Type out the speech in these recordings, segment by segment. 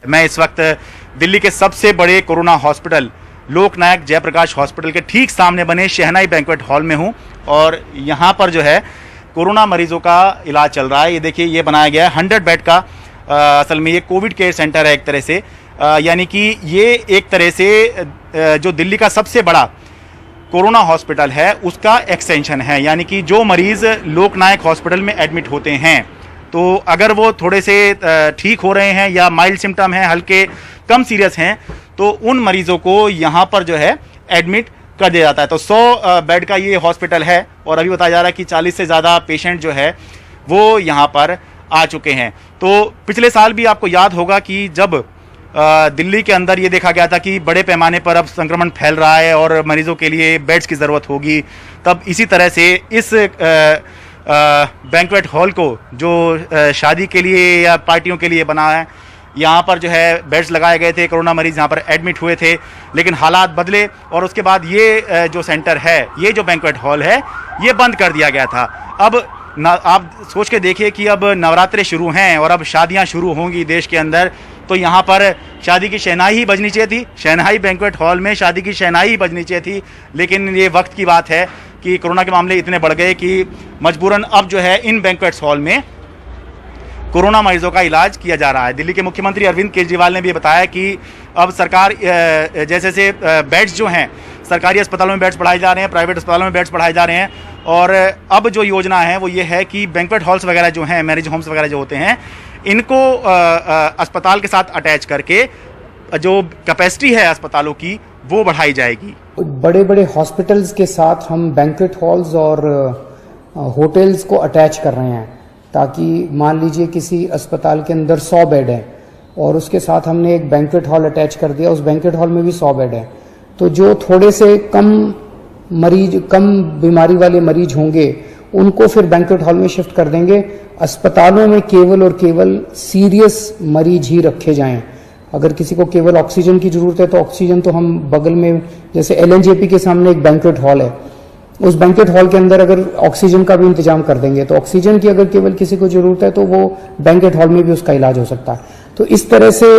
मैं इस वक्त दिल्ली के सबसे बड़े कोरोना हॉस्पिटल लोकनायक जयप्रकाश हॉस्पिटल के ठीक सामने बने शहनाई बैंक्वेट हॉल में हूं और यहां पर जो है कोरोना मरीजों का इलाज चल रहा है। ये देखिए, ये बनाया गया है 100 बेड का। असल में ये कोविड केयर सेंटर है एक तरह से, यानी कि ये एक तरह से जो दिल्ली का सबसे बड़ा कोरोना हॉस्पिटल है उसका एक्सटेंशन है। यानी कि जो मरीज़ लोकनायक हॉस्पिटल में एडमिट होते हैं तो अगर वो थोड़े से ठीक हो रहे हैं या माइल्ड सिम्टम हैं, हल्के कम सीरियस हैं, तो उन मरीज़ों को यहाँ पर जो है एडमिट कर दिया जाता है। तो 100 बेड का ये हॉस्पिटल है और अभी बताया जा रहा है कि 40 से ज़्यादा पेशेंट जो है वो यहाँ पर आ चुके हैं। तो पिछले साल भी आपको याद होगा कि जब दिल्ली के अंदर ये देखा गया था कि बड़े पैमाने पर अब संक्रमण फैल रहा है और मरीजों के लिए बेड्स की ज़रूरत होगी, तब इसी तरह से इस बैंक्वेट हॉल को जो शादी के लिए या पार्टियों के लिए बना है, यहाँ पर जो है बेड्स लगाए गए थे, कोरोना मरीज यहाँ पर एडमिट हुए थे। लेकिन हालात बदले और उसके बाद ये जो सेंटर है, ये जो बैंक्वेट हॉल है, ये बंद कर दिया गया था। अब आप सोच के देखिए कि अब नवरात्रे शुरू हैं और अब शादियां शुरू होंगी देश के अंदर, तो यहाँ पर शादी की शहनाई ही बजनी चाहिए थी। शहनाई बैंक्वेट हॉल में शादी की शहनाई ही बजनी चाहिए थी। लेकिन ये वक्त की बात है कि कोरोना के मामले इतने बढ़ गए कि मजबूरन अब जो है इन बैंक्वेट हॉल में कोरोना मरीजों का इलाज किया जा रहा है। दिल्ली के मुख्यमंत्री अरविंद केजरीवाल ने भी बताया कि अब सरकार जैसे बेड्स जो हैं, सरकारी अस्पतालों में बेड्स बढ़ाए जा रहे हैं, प्राइवेट अस्पतालों में बेड्स बढ़ाए जा रहे हैं। और अब जो योजना है वो ये है कि बैंक्वेट हॉल्स वगैरह जो हैं, मैरिज होम्स वगैरह जो होते हैं, इनको अस्पताल के साथ अटैच करके जो कैपेसिटी है अस्पतालों की वो बढ़ाई जाएगी। बड़े बड़े हॉस्पिटल्स के साथ हम बैंक्वेट हॉल्स और होटल्स को अटैच कर रहे हैं, ताकि मान लीजिए किसी अस्पताल के अंदर 100 बेड है और उसके साथ हमने एक बैंक्वेट हॉल अटैच कर दिया, उस बैंक्वेट हॉल में भी 100 बेड है, तो जो थोड़े से कम बीमारी वाले मरीज होंगे उनको फिर बैंक्वेट हॉल में शिफ्ट कर देंगे। अस्पतालों में केवल और केवल सीरियस मरीज ही रखे जाएं। अगर किसी को केवल ऑक्सीजन की जरूरत है तो ऑक्सीजन तो हम बगल में, जैसे LNJP के सामने एक बैंक्वेट हॉल है, उस बैंक्वेट हॉल के अंदर अगर ऑक्सीजन का भी इंतजाम कर देंगे तो ऑक्सीजन की अगर केवल किसी को जरूरत है तो वो बैंक्वेट हॉल में भी उसका इलाज हो सकता है। तो इस तरह से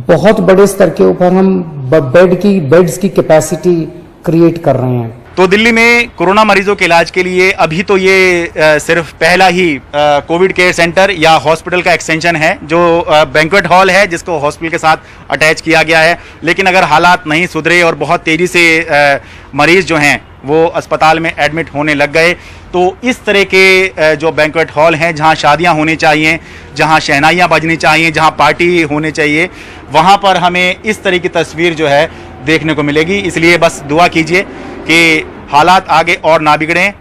बहुत बड़े स्तर के ऊपर हम बेड्स की कैपेसिटी क्रिएट कर रहे हैं। तो दिल्ली में कोरोना मरीजों के इलाज के लिए अभी तो ये सिर्फ पहला ही कोविड केयर सेंटर या हॉस्पिटल का एक्सटेंशन है, जो बैंक्वेट हॉल है जिसको हॉस्पिटल के साथ अटैच किया गया है। लेकिन अगर हालात नहीं सुधरे और बहुत तेज़ी से मरीज जो हैं वो अस्पताल में एडमिट होने लग गए, तो इस तरह के जो बैंक्वेट हॉल हैं जहां शादियां होनी चाहिए, जहां शहनाइयां बजनी चाहिए, जहां पार्टी होनी चाहिए, वहां पर हमें इस तरह की तस्वीर जो है देखने को मिलेगी। इसलिए बस दुआ कीजिए कि हालात आगे और ना बिगड़ें।